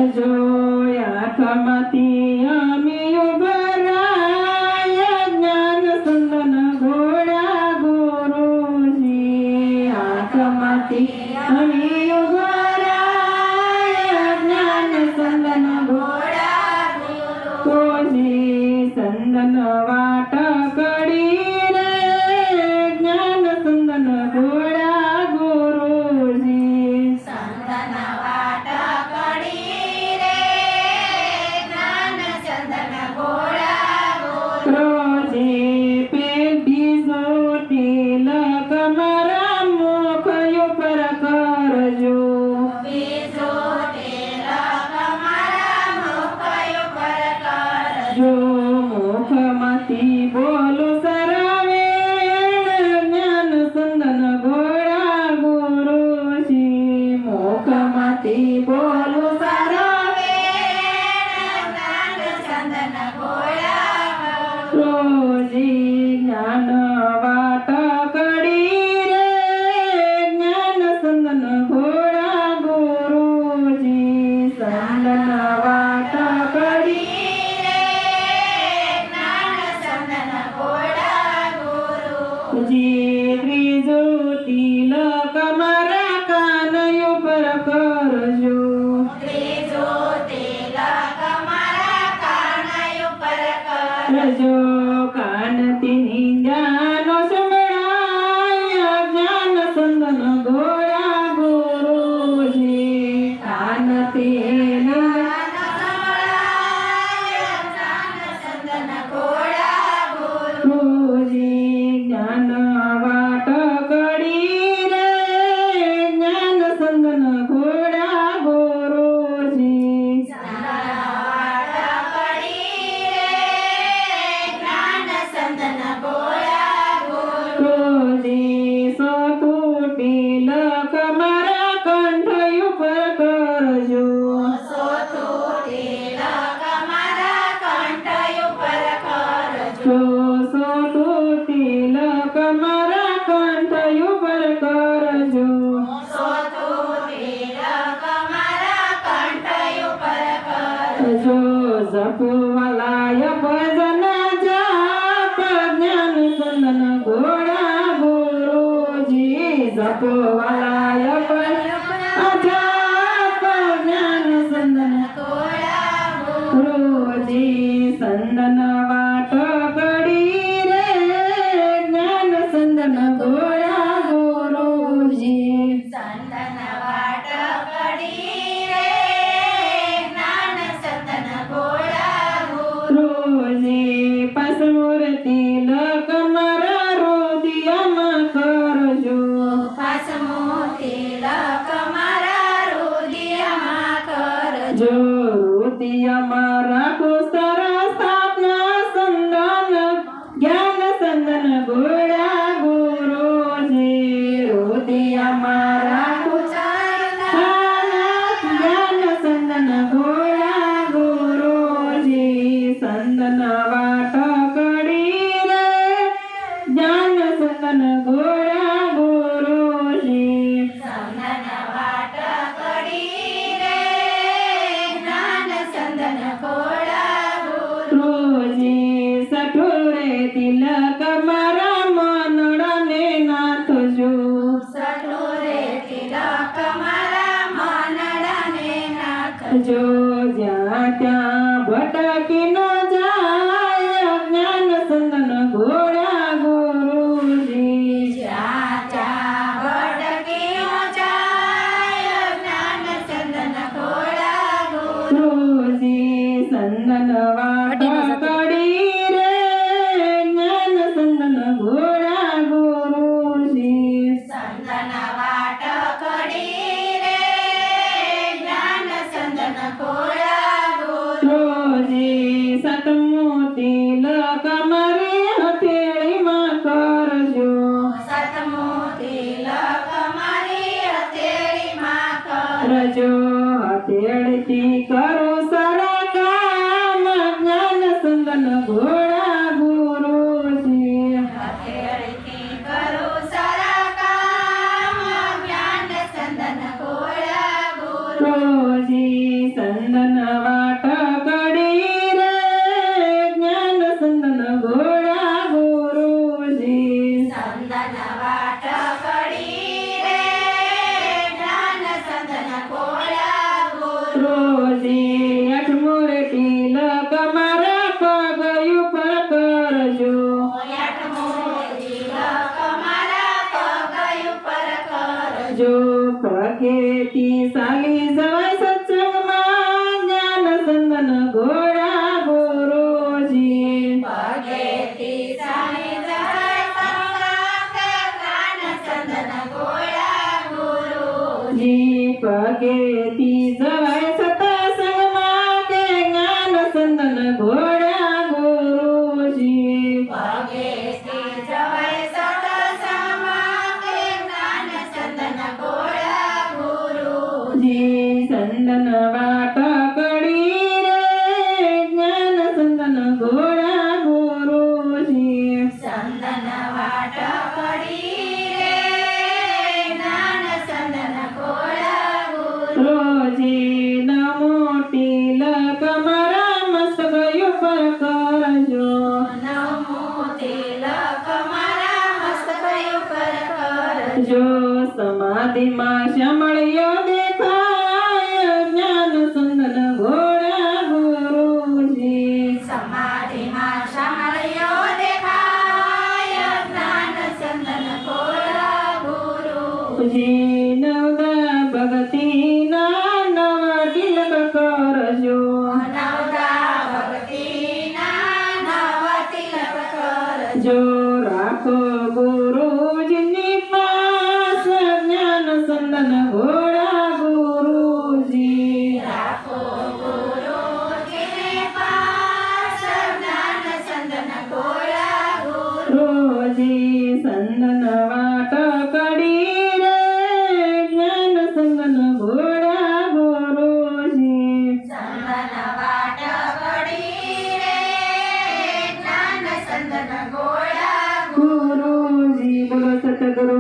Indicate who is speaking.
Speaker 1: જો આંખમાંથી અમે ઉભરાય જ્ઞાન સંદન ઘોડા ગુરુજી આંખમાંથી અમે ઉભરાય જ્ઞાન સંદન ઘોડા ગુરુજી સંદન વાટ કડી રે જ્ઞાન સંદન ઘોડા ગુરુજી
Speaker 2: સંદન વાટ કડી રે જ્ઞાન ચંદન ઘોડા
Speaker 1: ક્રોજી પેઢી સોટી લકમરા મુખ ઉપર કરજો
Speaker 2: બીજો ટેલક મારા મુખ ઉપર કરજો
Speaker 1: જો મુખમાંથી બોલો સરાવે જ્ઞાન સંદન ઘોડા ગુરુજી મુખમાંથી બોલો સરાવે
Speaker 2: જ્ઞાન ચંદન ઘોડા
Speaker 1: રોજી જ્ઞાન વાટ કડી રે જ્ઞાન સંદન ઘોડા ગુરુજી સંદન વાટ કડી
Speaker 2: રે જ્ઞાન ચંદન ઘોડા
Speaker 1: જી ત્રીજો તિલક મારા કાન ઉપર કરજો
Speaker 2: ત્રીજો તિલક મારા કાન ઉપર
Speaker 1: કરજો કાનથી જાનો સંભળાય જ્ઞાન સંદન ઘોડા ગુરુજી કાનથી ગુરુજી જ્ઞાન વાટ કડી રે જ્ઞાન સંદન ઘોડા ગુરુજી ગુરુજી સોતુટી લક મારા કંઠ ઉપર કરજો જો સોતુટી લક મારા કંઠ ઉપર કરજો જો જપવાલાય ભજન જાપ જ્ઞાન સંદન ઘોડા ગુરુજી જપવાલાય ભજન જાપ જ્ઞાન સંદન ગુરુજી સંદન વાટ કડી રે જ્ઞાન સંદન ઘોડા ગુરુજી રોજી પસમૂર્તિ લક મારા રોદિયામાં કરજો જો રોદિયામાં રાખો સરસ સ્થાપના સંદન જ્ઞાન સંદન ઘોડા ગુરુજી રોદિયામાં રાખો જ્ઞાન સંદન ઘોડા ગુરુજી સંદન વાટ કડી રે જ્ઞાન સંદન ઘોડા ગુરુજી રોજી સઠોરે તિલક મારા મનડાને નાથજો જો જ્યાં ત્યાં ભટકી ન જાય જ્ઞાન સંદન ઘોડા ગુરુજી રોજી સંદન વાટ કડી રે જ્ઞાન સંદન ઘોડા ગુરુજી રોજી સતમો તિલક મારે હથેળીમાં કરજો રજો હથેળીથી કરો સારા કામ જ્ઞાન સંદન ઘોડા ગુરુજી રોજી चंदन वाट कडी रे ज्ञान संदन घोडा गुरुजी
Speaker 2: चंदन वाट कडी रे ज्ञान चंदन गोळा
Speaker 1: रोजी अठमोरे टिलक मारा पग ઉપર કરજો જો પગેથી સાલી જવાય સત્સંગમાં જ્ઞાન સંદન ઘોડા ગુરુજી જી પગેથી જવાય સત્સંગમાં કે જ્ઞાન સંદન ઘોડા ગુરુજી જી સંદન વાટ કડી રે જ્ઞાન સંદન ઘોડા ગુરુજી
Speaker 2: ચંદન વાટ કડી રે જ્ઞાન ચંદન ગોળા ગુરુ
Speaker 1: રોજી નમો તિલક મારા મસ્તક ઉપર કરજો
Speaker 2: નમો તિલક મારા મસ્તક ઉપર કરજો
Speaker 1: જો સમાધિમાં શ્યામળિયો દેખાય જ્ઞાન સંદન ઘોડા ગુરુજી
Speaker 2: સમાધિમાં શામળિયો દેખાય જ્ઞાન ચંદન ગોળા ગુરુ
Speaker 1: જી નવદા ભગતીના નવ તિલક કરજો
Speaker 2: નવદા ભક્તિના નવ તિલક કરજો
Speaker 1: જો રાખો ગુરુજીની પાસ જ્ઞાન સંદન ઘોડા ગુરુજી
Speaker 2: રાખો ગુરુજીને પાસ જ્ઞાન ચંદન ગોળા ગુરુ
Speaker 1: રોજી સંદન વાટ કડી રે જ્ઞાન સંદન ઘોડા ગુરુજી
Speaker 2: ચંદન વાટ કડી રે જ્ઞાન ચંદન ગોળા
Speaker 1: ગુરુજી બોલો સતગુરુ